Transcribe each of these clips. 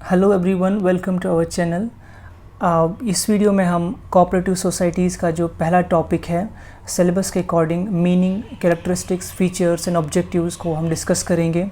Hello everyone, welcome to our channel. इस video में हम कोऑपरेटिव सोसाइटीज़ का जो पहला टॉपिक है सिलेबस के according meaning, characteristics, features and objectives को हम डिस्कस करेंगे।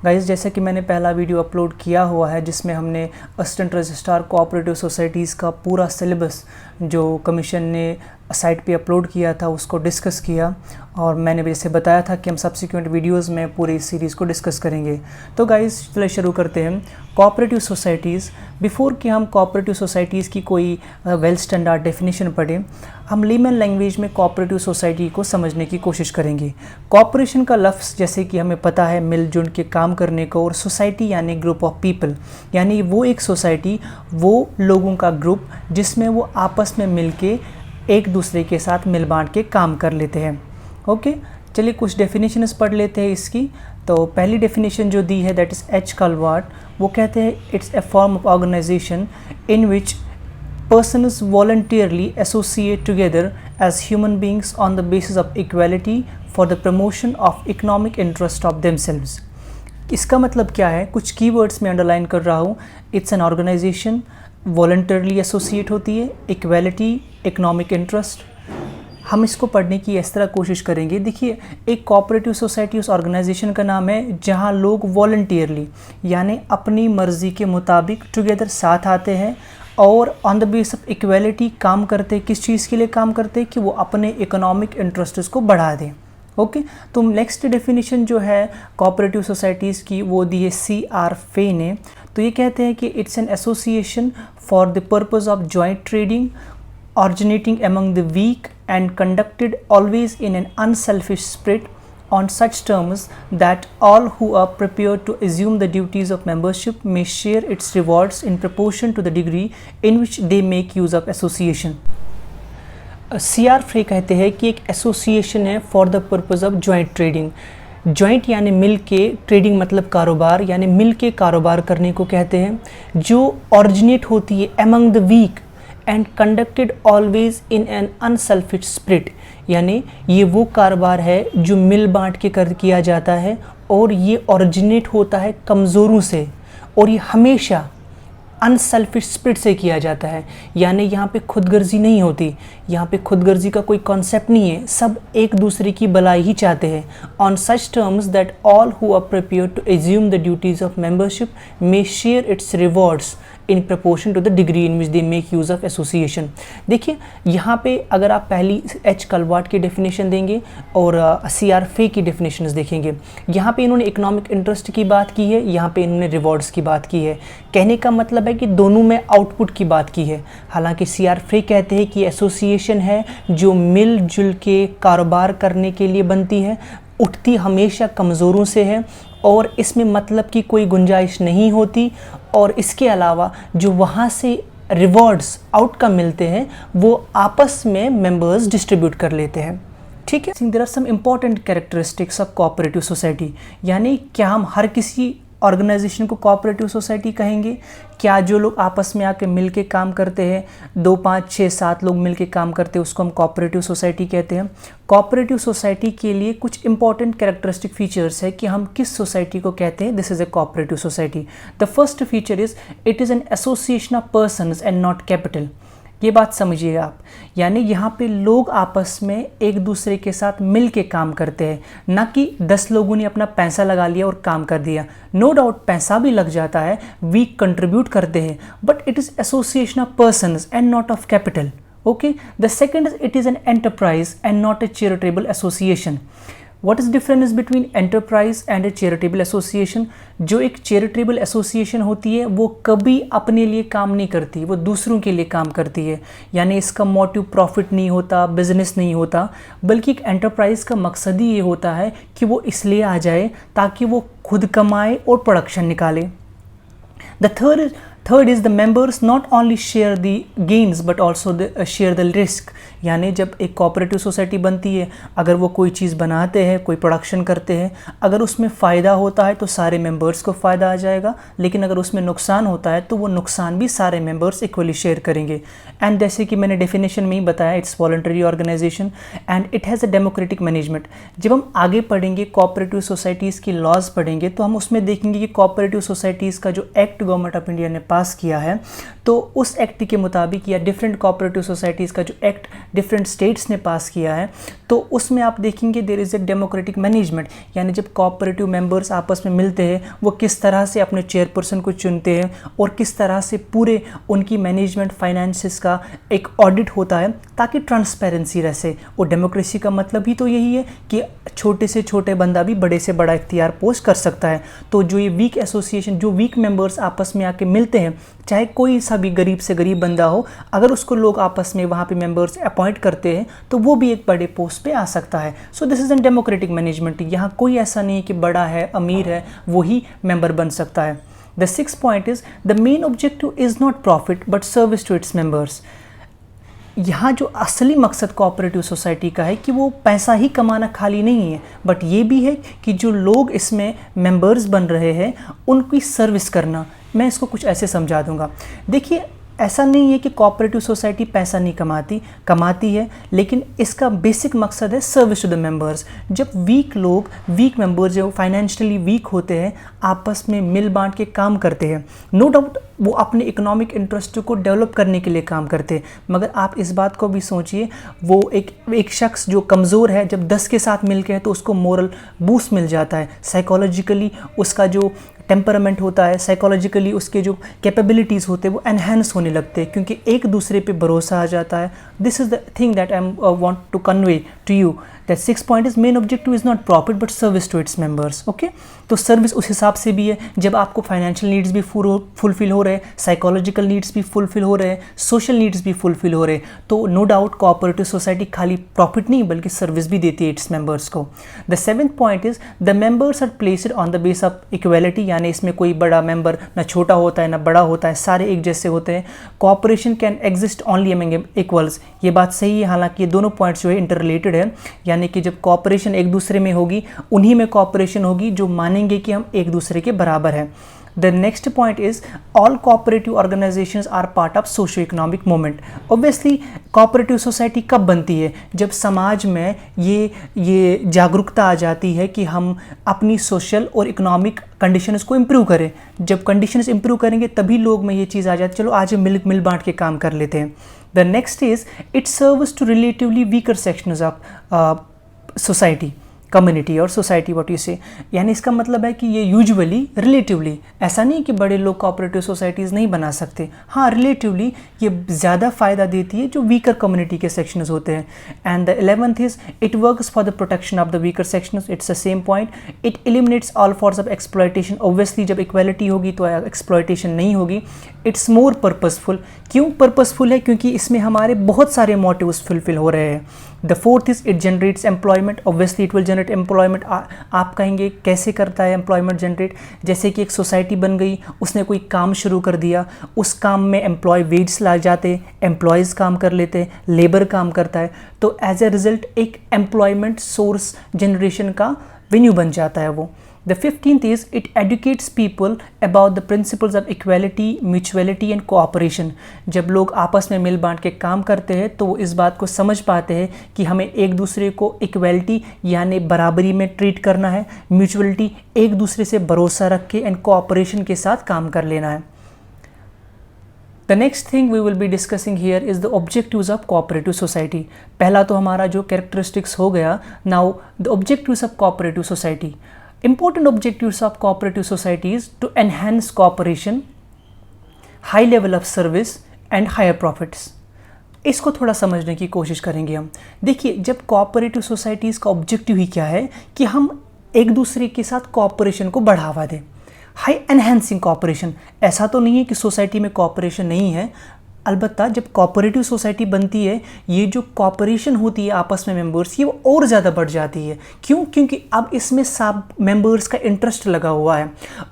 गाइस, जैसे कि मैंने पहला वीडियो अपलोड किया हुआ है जिसमें हमने असिस्टेंट रजिस्ट्रार कोऑपरेटिव सोसाइटीज़ का पूरा सिलेबस जो कमीशन ने साइट पे अपलोड किया था उसको डिस्कस किया, और मैंने जैसे बताया था कि हम सब्सिक्वेंट वीडियोस में पूरी इस सीरीज़ को डिस्कस करेंगे। तो गाइस चलिए शुरू करते हैं। कोऑपरेटिव सोसाइटीज़, बिफोर कि हम कोऑपरेटिव सोसाइटीज़ की कोई वेल स्टैंडर्ड डेफिनेशन पढ़ें, हम लेमन लैंग्वेज में कोऑपरेटिव सोसाइटी को समझने की कोशिश करेंगे। कोऑपरेशन का लफ्ज़ जैसे कि हमें पता है मिलजुल के काम करने को, और सोसाइटी यानी ग्रुप ऑफ पीपल, यानी वो एक सोसाइटी, वो लोगों का ग्रुप जिसमें वो आपस में मिलके एक दूसरे के साथ मिल बांट के काम कर लेते हैं। ओके, चलिए कुछ डेफिनेशंस पढ़ लेते हैं इसकी। तो पहली डेफिनेशन जो दी है दैट इज़ एच कलवार्ट, वो कहते हैं it's a form of organisation in which persons voluntarily associate together as human beings on the basis of equality for the promotion of economic interest of themselves। इसका मतलब क्या है, कुछ कीवर्ड्स में underline कर रहा हूँ। It's an organisation, voluntarily associate होती है, इक्वालिटी, इकोनॉमिक इंटरेस्ट। हम इसको पढ़ने की इस तरह कोशिश करेंगे। देखिए, एक कोऑपरेटिव सोसाइटी उस ऑर्गेनाइजेशन का नाम है जहाँ लोग वॉलंटियरली यानी अपनी मर्ज़ी के मुताबिक टुगेदर साथ आते हैं और on the base of equality काम करते। किस चीज़ के लिए काम करते कि वो अपने इकोनॉमिक इंटरेस्ट्स को बढ़ा दें। ओके, तो नेक्स्ट डेफिनेशन जो है कोऑपरेटिव सोसाइटीज़ की वो दी है C.R. फे ने। तो ये कहते हैं कि it's an association for the purpose of joint trading originating among the weak and conducted always in an unselfish spirit on such terms that all who are prepared to assume the duties of membership may share its rewards in proportion to the degree in which they make use of association। C.R. फे कहते हैं कि एक association है for the purpose of joint trading. Joint यानी मिल के, trading मतलब कारोबार, यानी मिल के कारोबार करने को कहते हैं, जो ऑरिजिनेट होती है among the weak and conducted always in an unselfish spirit, यानी ये वो कारोबार है जो मिल बांट के किया जाता है और ये ओरिजिनेट होता है कमज़ोरों से, और ये हमेशा अनसेल्फिश स्पिरिट से किया जाता है। यानी यहाँ पे खुदगर्जी नहीं होती, यहाँ पे खुदगर्जी का कोई कॉन्सेप्ट नहीं है, सब एक दूसरे की भलाई ही चाहते हैं। On such terms that all who are prepared to assume the duties of membership may share its rewards in proportion to the degree in which they make use of association. देखिए, यहाँ पे अगर आप पहली एच कलवार्ट की definition देंगे और C.R. फे की डेफिनेशंस देखेंगे, यहाँ पे इन्होंने इकोनॉमिक इंटरेस्ट की बात की है, यहाँ पे इन्होंने रिवॉर्ड्स की बात की है। कहने का मतलब है कि दोनों में आउटपुट की बात की है। हालांकि C.R. फे कहते हैं कि एसोसिएशन है जो मिलजुल के कारोबार करने के लिए बनती है, उठती हमेशा कमज़ोरों से है और इसमें मतलब की कोई गुंजाइश नहीं होती, और इसके अलावा जो वहाँ से रिवॉर्ड्स आउटकम मिलते हैं वो आपस में मेंबर्स डिस्ट्रीब्यूट कर लेते हैं। ठीक है, there are some important characteristics of cooperative society. यानी क्या हम हर किसी ऑर्गेनाइजेशन को कोऑपरेटिव सोसाइटी कहेंगे? क्या जो लोग आपस में आके मिल के काम करते हैं, 2, 5, 6, 7 लोग मिल के काम करते हैं, उसको हम कोऑपरेटिव सोसाइटी कहते हैं। कोऑपरेटिव सोसाइटी के लिए कुछ इंपॉर्टेंट कैरेक्टरिस्टिक फीचर्स है कि हम किस सोसाइटी को कहते हैं this is a cooperative society. The first feature is it is an association of persons and not capital. ये बात समझिएगा आप, यानी यहाँ पे लोग आपस में एक दूसरे के साथ मिल के काम करते हैं, ना कि 10 लोगों ने अपना पैसा लगा लिया और काम कर दिया। नो डाउट पैसा भी लग जाता है, वी कंट्रीब्यूट करते हैं, but it is association of persons and not of capital. Okay, the second is it is an enterprise and not a charitable association. What is difference between enterprise and a charitable association? जो एक charitable association होती है वो कभी अपने लिए काम नहीं करती, वो दूसरों के लिए काम करती है, यानी इसका मोटिव प्रॉफिट नहीं होता, बिजनेस नहीं होता, बल्कि एक एंटरप्राइज का मकसद ही ये होता है कि वो इसलिए आ जाए ताकि वो खुद कमाए और प्रोडक्शन निकाले। The third is the members not only share the gains but also share the risk. यानी जब एक कोऑपरेटिव सोसाइटी बनती है, अगर वो कोई चीज़ बनाते हैं, कोई प्रोडक्शन करते हैं, अगर उसमें फ़ायदा होता है तो सारे मेंबर्स को फ़ायदा आ जाएगा, लेकिन अगर उसमें नुकसान होता है तो वो नुकसान भी सारे मेंबर्स इक्वली शेयर करेंगे। एंड जैसे कि मैंने डेफिनेशन में ही बताया, it's voluntary organisation and it has a democratic management. जब हम आगे पढ़ेंगे कोऑपरेटिव सोसाइटीज़ की लॉज पढ़ेंगे तो हम उसमें देखेंगे कि कोऑपरेटिव सोसाइटीज़ का जो एक्ट गवर्नमेंट ऑफ इंडिया ने पास किया है, तो उस एक्ट के मुताबिक या डिफरेंट कोऑपरेटिव सोसाइटीज़ का जो एक्ट डिफरेंट स्टेट्स ने पास किया है, तो उसमें आप देखेंगे there is a democratic management. यानी जब कोऑपरेटिव मेंबर्स आपस में मिलते हैं, वो किस तरह से अपने चेयरपर्सन को चुनते हैं और किस तरह से पूरे उनकी मैनेजमेंट फाइनेंसिस का एक ऑडिट होता है, ताकि ट्रांसपेरेंसी रहे। और डेमोक्रेसी का मतलब ही तो यही है कि छोटे से छोटे बंदा भी बड़े से बड़ा इख्तियार पोस्ट कर सकता है। तो जो ये वीक एसोसिएशन, जो वीक मेंबर्स आपस में आके मिलते हैं, चाहे कोई सा भी गरीब से गरीब बंदा हो, अगर उसको लोग आपस में वहाँ पे मेंबर्स अपॉइंट करते हैं तो वो भी एक बड़े पोस्ट पे आ सकता है। So this is N democratic management. यहाँ कोई ऐसा नहीं है कि बड़ा है, अमीर है, वही मेंबर बन सकता है। The sixth point is the main objective is not profit but service to its members. यहाँ जो असली मकसद कोऑपरेटिव सोसाइटी का है कि वो पैसा ही कमाना खाली नहीं है, बट ये भी है कि जो लोग इसमें मेंबर्स बन रहे हैं उनकी सर्विस करना। मैं इसको कुछ ऐसे समझा दूंगा। देखिए, ऐसा नहीं है कि कोऑपरेटिव सोसाइटी पैसा नहीं कमाती है, लेकिन इसका बेसिक मकसद है सर्विस टू द मेंबर्स। जब वीक मेंबर्स जो फाइनेंशियली वीक होते हैं, आपस में मिल बांट के काम करते हैं, नो डाउट वो अपने इकोनॉमिक इंटरेस्ट को डेवलप करने के लिए काम करते हैं, मगर आप इस बात को भी सोचिए, वो एक शख्स जो कमज़ोर है, जब 10 के साथ मिल के है तो उसको मोरल बूस्ट मिल जाता है, साइकोलॉजिकली उसका जो टेम्परामेंट होता है, साइकोलॉजिकली उसके जो कैपेबिलिटीज़ होते हैं वो एनहेंस होने लगते हैं, क्योंकि एक दूसरे पे भरोसा आ जाता है। This is the thing that I want to convey to you, that six point is main objective is not profit but service to its members. Okay, तो सर्विस उस हिसाब से भी है, जब आपको फाइनेंशियल नीड्स भी फुलफिल हो रहे हैं, साइकोलॉजिकल नीड्स भी फुलफिल हो रहे हैं, सोशल नीड्स भी फुलफिल हो रहे हैं, तो नो डाउट कोऑपरेटिव सोसाइटी खाली प्रॉफिट नहीं बल्कि सर्विस भी देती है इट्स मेंबर्स को। The seventh point is the members are placed on the base of equality. यानी इसमें कोई बड़ा मेंबर ना छोटा होता है ना बड़ा होता है, सारे एक जैसे होते हैं। Cooperation can exist only among equals. ये बात सही है, हालांकि ये दोनों पॉइंट्स जो है इंटर रिलेटेड है। यानी कि जब कोऑपरेशन एक दूसरे में होगी, उन्हीं में कोऑपरेशन होगी जो मानेंगे कि हम एक दूसरे के बराबर हैं। The next point is all cooperative organisations are part of socio economic movement. Obviously cooperative society कब बनती है? जब समाज में ये जागरूकता आ जाती है कि हम अपनी सोशल और इकोनॉमिक कंडीशंस को इम्प्रूव करें। जब कंडीशंस इम्प्रूव करेंगे तभी लोग में ये चीज़ आ जाती है, चलो आज मिल बांट के काम कर लेते हैं। The next is it serves to relatively weaker sections of society, community और सोसाइटी, व्हाट यू से। यानी इसका मतलब है कि ये यूजुअली रिलेटिवली, ऐसा नहीं कि बड़े लोग कोऑपरेटिव सोसाइटीज़ नहीं बना सकते, हाँ रिलेटिवली ये ज़्यादा फ़ायदा देती है जो वीकर कम्युनिटी के सेक्शंस होते हैं। And the 11th is it works for the protection of the weaker sections. It's the same point, it eliminates all forms of exploitation. Obviously जब इक्वालिटी होगी तो एक्सप्लॉयटेशन नहीं होगी। It's more purposeful. क्यों purposeful है? क्योंकि इसमें हमारे बहुत सारे मोटिव्स फुलफिल हो रहे हैं। The fourth is it generates employment. Obviously it will generate employment. आप कहेंगे कैसे करता है एम्प्लॉयमेंट जनरेट? जैसे कि एक सोसाइटी बन गई, उसने कोई काम शुरू कर दिया, उस काम में एम्प्लॉय वेज ला जाते, एम्प्लॉयज़ काम कर लेते, लेबर काम करता है, तो एज ए रिजल्ट एक एम्प्लॉयमेंट सोर्स जनरेशन का वेन्यू बन जाता है वो। The 15th is it educates people about the principles of equality, mutuality and cooperation. जब लोग आपस में मिल बांट के काम करते हैं तो वो इस बात को समझ पाते हैं कि हमें एक दूसरे को इक्वालिटी यानी बराबरी में ट्रीट करना है, म्यूचुअलिटी एक दूसरे से भरोसा रख के, एंड कोऑपरेशन के साथ काम कर लेना है। The next thing we will be discussing here is the objectives of cooperative society. पहला तो हमारा जो characteristics हो गया। Now the objectives of cooperative society. Important objectives of cooperative society is to enhance cooperation, high level of service and higher profits. इसको थोड़ा समझने की कोशिश करेंगे हम। देखिए, जब कोऑपरेटिव सोसाइटीज़ का ऑब्जेक्टिव ही क्या है कि हम एक दूसरे के साथ कोऑपरेशन को बढ़ावा दें। हाई एनहेंसिंग कोऑपरेशन, ऐसा तो नहीं है कि सोसाइटी में कोऑपरेशन नहीं है, अलबत्ता जब कोऑपरेटिव सोसाइटी बनती है, ये जो कॉपरेशन होती है आपस में मेंबर्स, ये वो और ज़्यादा बढ़ जाती है। क्यों? क्योंकि अब इसमें सब मेंबर्स का इंटरेस्ट लगा हुआ है,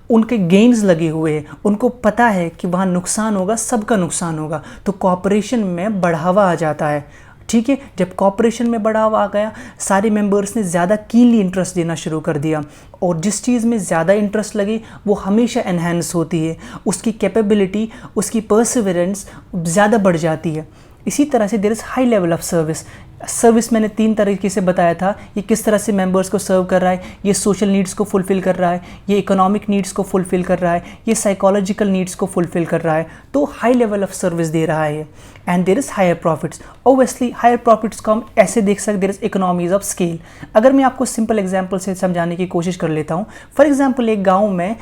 उनके गेन्स लगे हुए हैं, उनको पता है कि वहाँ नुकसान होगा, सबका नुकसान होगा, तो कॉपरेशन में बढ़ावा आ जाता है। ठीक है, जब कॉपरेशन में बढ़ावा आ गया, सारे मेंबर्स ने ज़्यादा कीनली इंटरेस्ट देना शुरू कर दिया, और जिस चीज़ में ज़्यादा इंटरेस्ट लगे वो हमेशा एनहेंस होती है, उसकी कैपेबिलिटी, उसकी परसिवरेंस ज़्यादा बढ़ जाती है। इसी तरह से there is high level of service मैंने 3 तरीके से बताया था, ये किस तरह से मेंबर्स को सर्व कर रहा है, ये सोशल नीड्स को फुलफ़िल कर रहा है, ये इकोनॉमिक नीड्स को फुलफ़िल कर रहा है, ये साइकोलॉजिकल नीड्स को फुलफ़िल कर रहा है, तो हाई लेवल ऑफ सर्विस दे रहा है। And there is higher profits. Obviously higher profits को हम ऐसे देख सकते, there is economies of scale. अगर मैं आपको सिंपल एग्जाम्पल से समझाने की कोशिश कर लेता हूँ, फॉर एग्जाम्पल एक गाँव में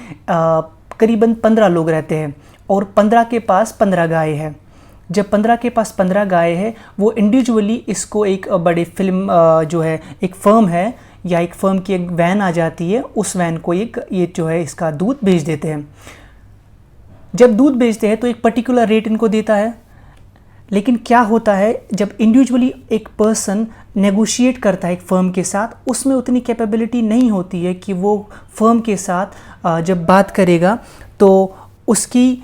करीबन 15 लोग रहते हैं और 15 के पास 15 गाय है। जब 15 के पास 15 गाय है, वो इंडिविजुअली इसको एक बड़ी फिल्म जो है, एक फर्म है या एक फर्म की एक वैन आ जाती है, उस वैन को ये जो है इसका दूध बेच देते हैं। जब दूध बेचते हैं तो एक पर्टिकुलर रेट इनको देता है, लेकिन क्या होता है जब इंडिविजुअली एक पर्सन नेगोशिएट करता है एक फ़र्म के साथ, उसमें उतनी कैपेबिलिटी नहीं होती है कि वो फर्म के साथ जब बात करेगा तो उसकी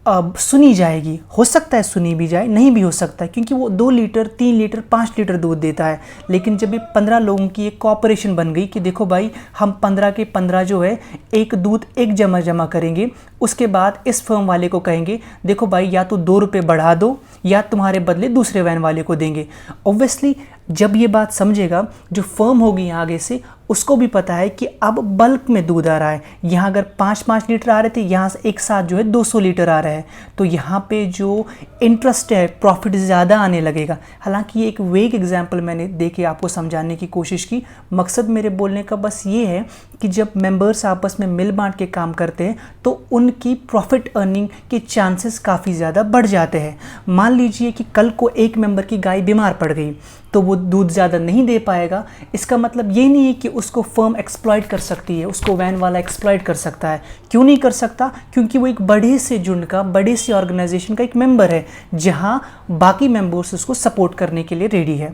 सुनी जाएगी। हो सकता है सुनी भी जाए, नहीं भी हो सकता है, क्योंकि वो 2 लीटर 3 लीटर 5 लीटर दूध देता है। लेकिन जब ये 15 लोगों की एक कॉपरेशन बन गई कि देखो भाई, हम 15 के 15 जो है एक दूध एक जमा करेंगे, उसके बाद इस फर्म वाले को कहेंगे देखो भाई, या तो 2 रुपये बढ़ा दो या तुम्हारे बदले दूसरे वैन वाले को देंगे। ऑब्वियसली जब ये बात समझेगा जो फर्म होगी आगे से, उसको भी पता है कि अब बल्क में दूध आ रहा है। यहाँ अगर 5-5 लीटर आ रहे थे, यहाँ से एक साथ जो है 200 लीटर आ रहा है, तो यहाँ पे जो इंटरेस्ट है, प्रॉफिट ज़्यादा आने लगेगा। हालांकि ये एक वेग एग्जांपल मैंने दे के आपको समझाने की कोशिश की। मकसद मेरे बोलने का बस ये है कि जब मेंबर्स आपस में मिल बांट के काम करते हैं तो उनकी प्रॉफिट अर्निंग के चांसेस काफ़ी ज़्यादा बढ़ जाते हैं। मान लीजिए कि कल को एक मेंबर की गाय बीमार पड़ गई, तो वो दूध ज़्यादा नहीं दे पाएगा। इसका मतलब ये नहीं है कि उसको फर्म एक्सप्लॉइट कर सकती है, उसको वैन वाला एक्सप्लॉइट कर सकता है। क्यों नहीं कर सकता? क्योंकि वो एक बड़े से झुंड का, बड़े से ऑर्गेनाइजेशन का एक मेंबर है, जहां बाकी मेंबर्स उसको सपोर्ट करने के लिए रेडी है।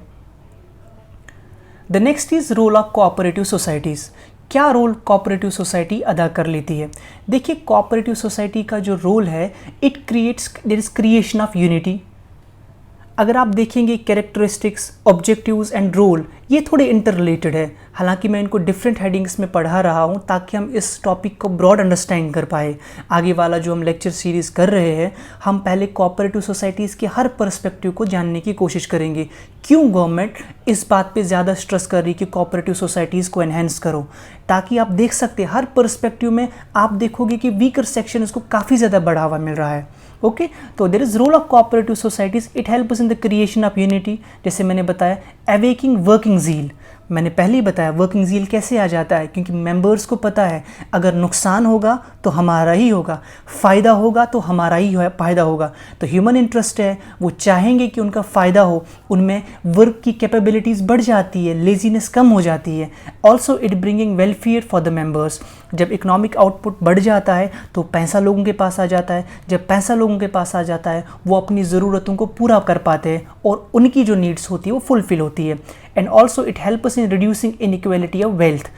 The next is role of cooperative societies. क्या रोल कोऑपरेटिव सोसाइटी अदा कर लेती है? देखिए, कोऑपरेटिव सोसाइटी का जो रोल है, it creates, there is creation of unity. अगर आप देखेंगे कैरेक्टरिस्टिक्स, ऑब्जेक्टिव्स एंड रोल, ये थोड़े इंटर रिलेटेड है। हालांकि मैं इनको डिफरेंट हेडिंग्स में पढ़ा रहा हूँ ताकि हम इस टॉपिक को ब्रॉड अंडरस्टैंड कर पाए। आगे वाला जो हम लेक्चर सीरीज़ कर रहे हैं, हम पहले कोऑपरेटिव सोसाइटीज़ के हर पर्सपेक्टिव को जानने की कोशिश करेंगे। क्यों गवर्नमेंट इस बात पे ज़्यादा स्ट्रेस कर रही है कि कोऑपरेटिव सोसाइटीज़ को एनहेंस करो, ताकि आप देख सकते हैं हर पर्सपेक्टिव में आप देखोगे कि वीकर सेक्शन इसको काफ़ी ज़्यादा बढ़ावा मिल रहा है। ओके, तो there is role of cooperative societies, it helps in the creation of unity. जैसे मैंने बताया, अवेकिंग वर्किंग ज़ील, मैंने पहले ही बताया वर्किंग ज़ील कैसे आ जाता है, क्योंकि मेंबर्स को पता है अगर नुकसान होगा तो हमारा ही होगा, फ़ायदा होगा तो हमारा ही फ़ायदा होगा। तो ह्यूमन इंटरेस्ट है, वो चाहेंगे कि उनका फ़ायदा हो, उनमें वर्क की कैपेबिलिटीज़ बढ़ जाती है, लेजीनेस कम हो जाती है। Also it bringing welfare for the members. जब इकोनॉमिक आउटपुट बढ़ जाता है तो पैसा लोगों के पास आ जाता है। जब पैसा लोगों के पास आ जाता है, वो अपनी ज़रूरतों को पूरा कर पाते हैं और उनकी जो नीड्स होती है वो फुलफिल होती है। And also it helps in reducing inequality of wealth.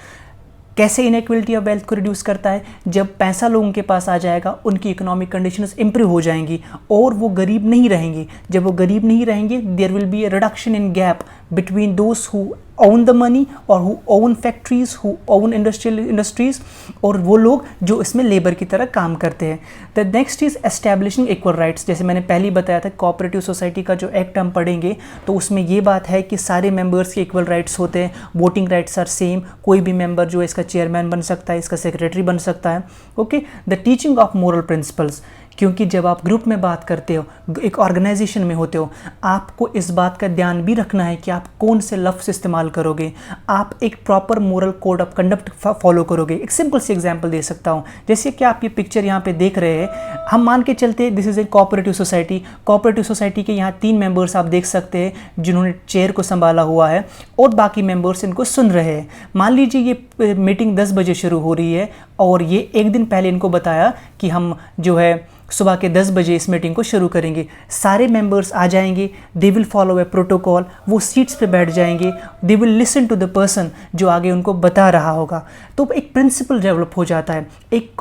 कैसे इनइक्वालिटी ऑफ वेल्थ को रिड्यूस करता है? जब पैसा लोगों के पास आ जाएगा, उनकी इकोनॉमिक कंडीशंस इंप्रूव हो जाएंगी और वो गरीब नहीं रहेंगे। जब वो गरीब नहीं रहेंगे, there will be a reduction in gap between those who own the money और who own factories, who own industries, और वो लोग जो इसमें लेबर की तरह काम करते हैं। The next is establishing equal rights. जैसे मैंने पहले ही बताया था, कोऑपरेटिव सोसाइटी का जो एक्ट हम पढ़ेंगे तो उसमें ये बात है कि सारे मेंबर्स के इक्वल राइट्स होते हैं, वोटिंग राइट्स आर सेम। कोई भी मेंबर जो है इसका चेयरमैन बन सकता है, इसका सेक्रेटरी बन सकता है। Okay, the teaching of moral principles, क्योंकि जब आप ग्रुप में बात करते हो, एक ऑर्गेनाइजेशन में होते हो, आपको इस बात का ध्यान भी रखना है कि आप कौन से लफ्ज़ इस्तेमाल करोगे, आप एक proper moral code of conduct follow करोगे। एक सिंपल सी एग्जांपल दे सकता हूँ, जैसे कि आप ये पिक्चर यहाँ पे देख रहे हैं, हम मान के चलते this is a cooperative society. Cooperative society के यहाँ 3 मेंबर्स आप देख सकते हैं जिन्होंने चेयर को संभाला हुआ है और बाकी मेंबर्स इनको सुन रहे हैं। मान लीजिए ये मीटिंग 10 बजे शुरू हो रही है और ये एक दिन पहले इनको बताया कि हम जो है सुबह के 10 बजे इस मीटिंग को शुरू करेंगे। सारे मेंबर्स आ जाएंगे, they will follow a protocol, वो सीट्स पे बैठ जाएंगे, they will listen to the person जो आगे उनको बता रहा होगा। तो एक प्रिंसिपल डेवलप हो जाता है, एक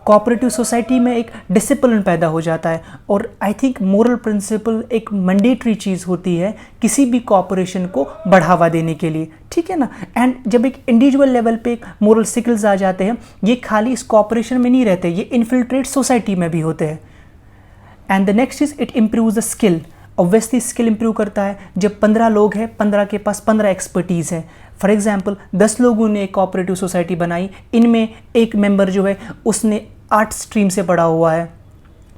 कोऑपरेटिव सोसाइटी में एक डिसिप्लिन पैदा हो जाता है। और आई थिंक मोरल प्रिंसिपल एक मैंडेटरी चीज़ होती है किसी भी कोऑपरेशन को बढ़ावा देने के लिए, ठीक है ना। एंड जब एक इंडिविजुअल लेवल पे एक मोरल सिकल्स आ जाते हैं, ये खाली इस कोऑपरेशन में नहीं रहते, ये इन्फिल्ट्रेट सोसाइटी में भी होते हैं। And the next is it improve the skill. Obviously skill improve करता है जब 15 लोग हैं, 15 के पास 15 एक्सपर्टीज़ है। फॉर एग्जाम्पल 10 लोगों ने एक कोऑपरेटिव सोसाइटी बनाई, इनमें एक मेंबर जो है उसने आर्ट स्ट्रीम से पढ़ा हुआ है,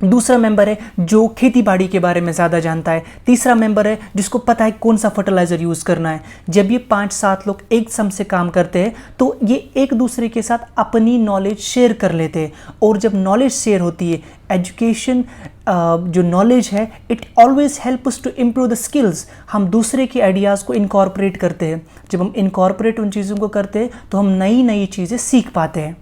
दूसरा मेंबर है जो खेती बाड़ी के बारे में ज़्यादा जानता है, तीसरा मेंबर है जिसको पता है कौन सा फर्टिलाइज़र यूज़ करना है। जब ये 5-7 लोग एक सम से काम करते हैं तो ये एक दूसरे के साथ अपनी नॉलेज शेयर कर लेते हैं। और जब नॉलेज शेयर होती है, एजुकेशन जो नॉलेज है, it always help us to improve the skills. हम दूसरे के आइडियाज़ को इनकॉर्पोरेट करते हैं। जब हम इनकॉर्पोरेट उन चीज़ों को करते हैं तो हम नई नई चीज़ें सीख पाते हैं।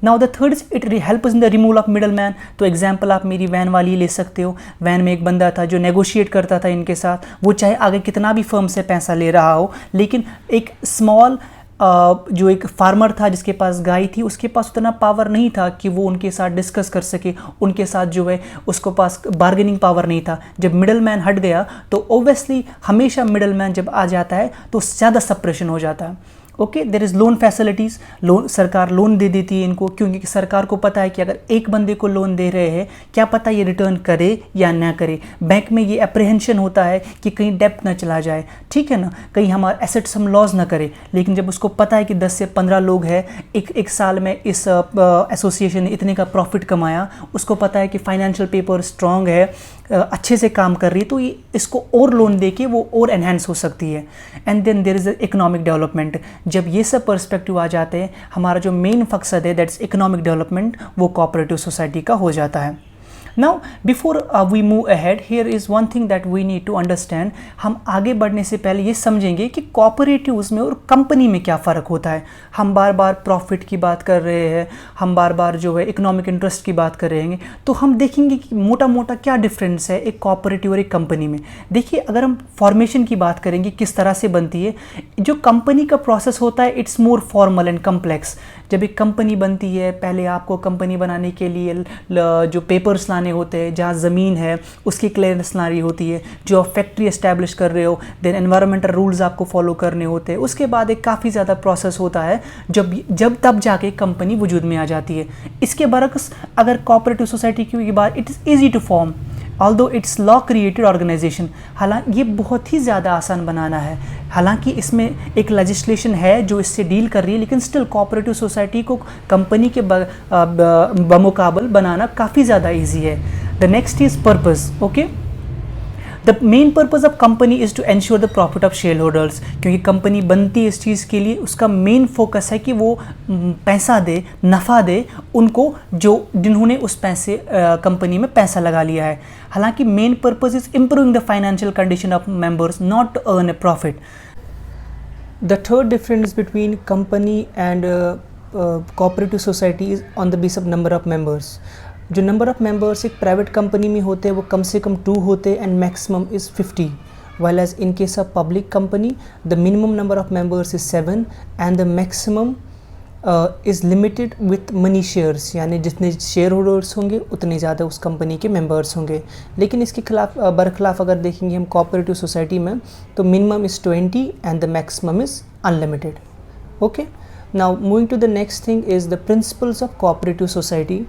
Now the third is it help in the removal of middle man. तो एग्जाम्पल आप मेरी वैन वाली ले सकते हो। वैन में एक बंदा था जो नेगोशिएट करता था इनके साथ, वो चाहे आगे कितना भी फर्म से पैसा ले रहा हो, लेकिन एक स्मॉल जो एक फार्मर था जिसके पास गाय थी, उसके पास उतना पावर नहीं था कि वो उनके साथ डिस्कस कर सके, उनके साथ जो है उसको पास बार्गेनिंग पावर नहीं था। जब मिडल मैन हट गया तो ओब्वियसली हमेशा मिडल मैन जब आ जाता है तो ज़्यादा सप्रेशन हो जाता है। Okay, there is loan facilities. Loan, सरकार लोन दे देती है इनको, क्योंकि सरकार को पता है कि अगर एक बंदे को लोन दे रहे हैं, क्या पता ये रिटर्न करे या ना करे। बैंक में ये अप्रीहेंशन होता है कि कहीं डेप्ट ना चला जाए, ठीक है ना, कहीं हमारे एसेट्स हम लॉस ना करें। लेकिन जब उसको पता है कि 10 से 15 लोग हैं, एक साल में इस एसोसिएशन ने इतने का प्रॉफिट कमाया, उसको पता है कि फाइनेंशियल पेपर स्ट्रॉन्ग है, अच्छे से काम कर रही है, तो ये इसको और लोन दे के वो और एनहेंस हो सकती है। And then there is economic development. जब ये सब पर्सपेक्टिव आ जाते हैं, हमारा जो मेन मकसद है दैट्स इकोनॉमिक डेवलपमेंट, वो कोऑपरेटिव सोसाइटी का हो जाता है। Now before we move ahead, here is one thing that we need to understand। हम आगे बढ़ने से पहले ये समझेंगे कि कोऑपरेटिव्स में और कंपनी में क्या फ़र्क होता है। हम बार बार प्रॉफिट की बात कर रहे हैं, हम बार बार जो है इकोनॉमिक इंटरेस्ट की बात कर रहे हैं, तो हम देखेंगे कि मोटा मोटा क्या डिफरेंस है एक कोऑपरेटिव और एक कंपनी में। देखिए, अगर हम फॉर्मेशन की बात करेंगे किस तरह से बनती है, जो कंपनी का प्रोसेस होता है it's more formal and complex. जब एक कंपनी बनती है, पहले आपको कंपनी बनाने के लिए जो पेपर्स लाने होते हैं, जहाँ ज़मीन है उसकी क्लियरेंस लानी होती है, जो आप फैक्ट्री एस्टैब्लिश कर रहे हो, देन एनवायरमेंटल रूल्स आपको फॉलो करने होते हैं। उसके बाद एक काफ़ी ज़्यादा प्रोसेस होता है जब तब जाके कंपनी वजूद में आ जाती है। इसके बरक्स अगर कोऑपरेटिव सोसाइटी की बात, it is easy to form although it's law created organisation. हालांकि ये बहुत ही ज़्यादा आसान बनाना है, हालांकि इसमें एक लेजिस्लेशन है जो इससे डील कर रही है, लेकिन स्टिल कोऑपरेटिव सोसाइटी को कंपनी के बमुकाबल बनाना काफ़ी ज़्यादा ईजी है। The next is purpose. Okay, the main purpose of company is to ensure the profit of shareholders. क्योंकि कंपनी बनती है इस चीज़ के लिए, उसका मेन फोकस है कि वो पैसा दे, नफ़ा दे उनको जिन्होंने उस पैसे कंपनी में पैसा लगा लिया है। हालांकि main purpose is improving the financial condition of members, not to earn a profit. The third difference between company and cooperative society is on the base of number of members. जो number of members एक private company में होते हैं वो कम से कम 2 होते हैं and maximum is 50, while as in case of public company the minimum number of members is 7 and the maximum is limited with money shares। यानी जितने शेयर होल्डर्स होंगे उतने ज़्यादा उस कंपनी के मेंबर्स होंगे। लेकिन इसके खिलाफ बरखिलाफ़ अगर देखेंगे हम कोऑपरेटिव सोसाइटी में, तो minimum is 20 and the maximum is unlimited. Okay, now moving to the next thing is the principles of cooperative society.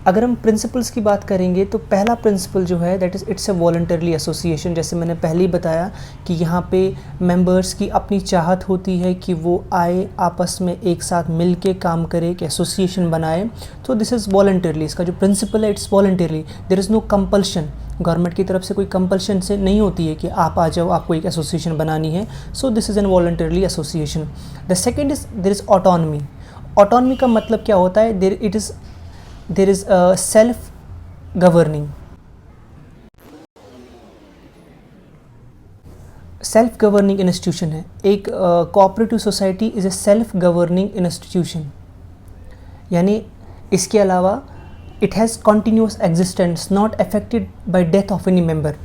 अगर हम प्रिंसिपल्स की बात करेंगे तो पहला प्रिंसिपल जो है that is it's a voluntarily association. जैसे मैंने पहले ही बताया कि यहाँ पे मेंबर्स की अपनी चाहत होती है कि वो आए, आपस में एक साथ मिल के काम करे, एक एसोसिएशन बनाए। तो दिस इज़ वॉलंटरली, इसका जो प्रिंसिपल है it's voluntarily, there is no compulsion. Government की तरफ से कोई कंपल्शन से नहीं होती है कि आप आ जाओ, आपको एक एसोसिएशन बनानी है। So this is an voluntarily association. The second is there is autonomy. Autonomy का मतलब क्या होता है, there is a self governing institution है। एक cooperative society is a self governing institution. यानी इसके अलावा it has continuous existence not affected by death of any member.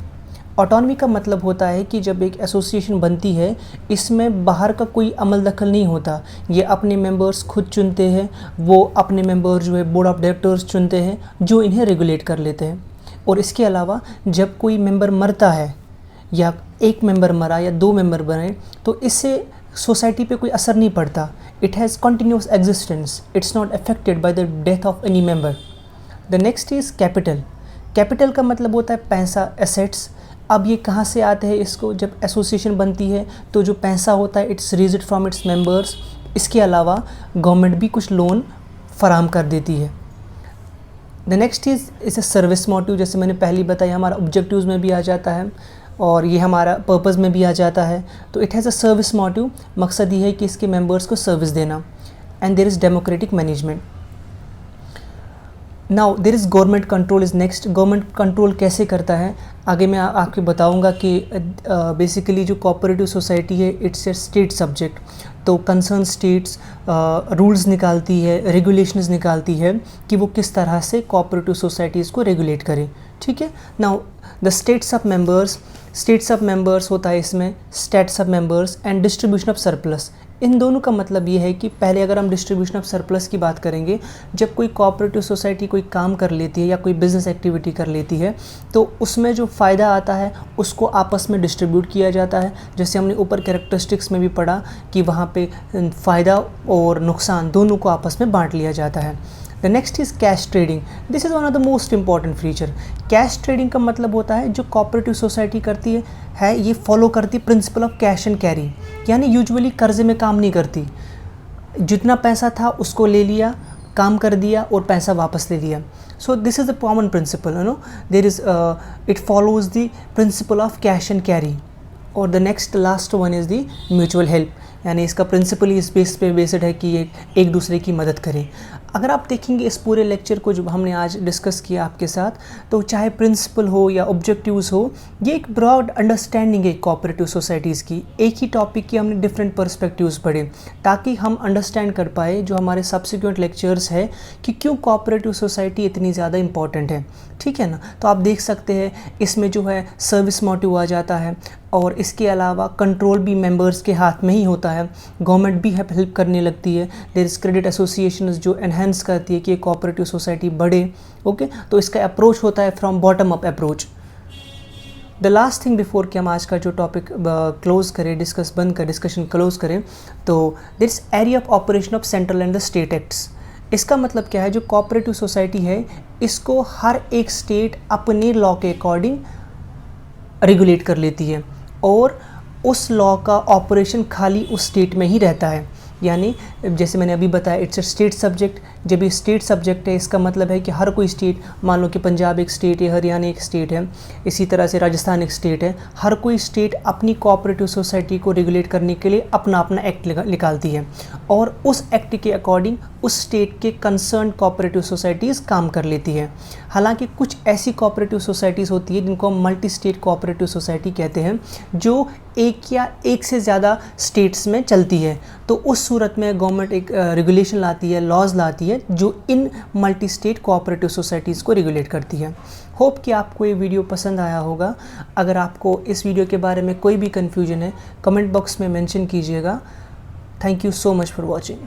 Autonomy का मतलब होता है कि जब एक एसोसिएशन बनती है, इसमें बाहर का कोई अमल दखल नहीं होता, ये अपने मेंबर्स खुद चुनते हैं, वो अपने मेंबर जो है बोर्ड ऑफ डायरेक्टर्स चुनते हैं जो इन्हें रेगुलेट कर लेते हैं। और इसके अलावा जब कोई मेंबर मरता है या एक मेंबर मरा या 2 मेंबर बने तो इससे सोसाइटी पे कोई असर नहीं पड़ता। It has continuous existence, it's not affected by the death of any member. The next is capital. Capital का मतलब होता है पैसा, एसेट्स। अब ये कहाँ से आते हैं, इसको जब एसोसिएशन बनती है तो जो पैसा होता है it's raised from its members. इसके अलावा गवर्नमेंट भी कुछ लोन फराहम कर देती है। The next is a service motive, जैसे मैंने पहले बताया हमारा ऑब्जेक्टिव्स में भी आ जाता है और ये हमारा पर्पस में भी आ जाता है। तो it has a service motive, मकसद ये है कि इसके मेंबर्स को सर्विस देना। And there is democratic management. Now there is government control is next. Government control कैसे करता है आगे मैं आपको बताऊंगा कि बेसिकली जो कोऑपरेटिव सोसाइटी है इट्स ए स्टेट सब्जेक्ट। तो कंसर्न स्टेट्स रूल्स निकालती है, रेगुलेशंस निकालती है कि वो किस तरह से कोऑपरेटिव सोसाइटीज़ को रेगुलेट करें। ठीक है। Now the status of members होता है इसमें status of members and distribution of surplus. इन दोनों का मतलब ये है कि पहले अगर हम डिस्ट्रीब्यूशन ऑफ सरप्लस की बात करेंगे, जब कोई कोऑपरेटिव सोसाइटी कोई काम कर लेती है या कोई बिज़नेस एक्टिविटी कर लेती है तो उसमें जो फ़ायदा आता है उसको आपस में डिस्ट्रीब्यूट किया जाता है। जैसे हमने ऊपर कैरेक्टरिस्टिक्स में भी पढ़ा कि वहाँ पे फ़ायदा और नुकसान दोनों को आपस में बांट लिया जाता है। The next is cash trading. This is one of the most important feature. Cash trading का मतलब होता है जो कोऑपरेटिव सोसाइटी करती है ये फॉलो करती है principal of cash and carry, यानी यूजुअली कर्जे में काम नहीं करती। जितना पैसा था उसको ले लिया, काम कर दिया और पैसा वापस ले लिया। So this is the common principle, you know there is it follows the principle of cash and carry. और the next last one is the mutual help, यानी इसका प्रिंसिपल इस बेस पे बेस्ड है कि ये एक दूसरे की मदद करें। अगर आप देखेंगे इस पूरे लेक्चर को जो हमने आज डिस्कस किया आपके साथ, तो चाहे प्रिंसिपल हो या ऑब्जेक्टिव्स हो, ये एक ब्रॉड अंडरस्टैंडिंग है कोऑपरेटिव सोसाइटीज़ की। एक ही टॉपिक की हमने डिफरेंट पर्सपेक्टिव्स पढ़े ताकि हम अंडरस्टैंड कर पाए जो हमारे सब्सिक्वेंट लेक्चर्स है कि क्यों कोऑपरेटिव सोसाइटी इतनी ज़्यादा इंपॉर्टेंट है। ठीक है ना। तो आप देख सकते हैं इसमें जो है सर्विस मोटिव आ जाता है और इसके अलावा कंट्रोल भी मेंबर्स के हाथ में ही होता है। गवर्नमेंट भी हेल्प करने लगती है। देयर इज़ क्रेडिट एसोसिएशन जो एनहेंस करती है कि कोऑपरेटिव सोसाइटी बढ़े। ओके, तो इसका अप्रोच होता है from bottom up approach. The last thing before कि हम आज का जो टॉपिक क्लोज करें, डिस्कशन क्लोज करें, तो there is area of operation of central and the state acts. इसका मतलब क्या है, जो कोऑपरेटिव सोसाइटी है इसको हर एक स्टेट अपने लॉ के अकॉर्डिंग रेगुलेट कर लेती है और उस लॉ का ऑपरेशन खाली उस स्टेट में ही रहता है। यानी जैसे मैंने अभी बताया इट्स अ स्टेट सब्जेक्ट। जब ये स्टेट सब्जेक्ट है इसका मतलब है कि हर कोई स्टेट, मान लो कि पंजाब एक स्टेट है, हरियाणा एक स्टेट है, इसी तरह से राजस्थान एक स्टेट है, हर कोई स्टेट अपनी कोऑपरेटिव सोसाइटी को रेगुलेट करने के लिए अपना अपना एक्ट निकालती है और उस एक्ट के अकॉर्डिंग उस स्टेट के कंसर्न कोऑपरेटिव सोसाइटीज़ काम कर लेती है। हालांकि कुछ ऐसी कोऑपरेटिव सोसाइटीज़ होती है जिनको हम मल्टी स्टेट कोऑपरेटिव सोसाइटी कहते हैं, जो एक या एक से ज़्यादा स्टेट्स में चलती है। तो उस सूरत में गवर्नमेंट एक रेगुलेशन लाती है, लॉज लाती है जो इन मल्टी स्टेट कोऑपरेटिव सोसाइटीज़ को रेगुलेट करती है। होप कि आपको ये वीडियो पसंद आया होगा। अगर आपको इस वीडियो के बारे में कोई भी कन्फ्यूजन है कमेंट बॉक्स में मेंशन कीजिएगा। Thank you so much for watching.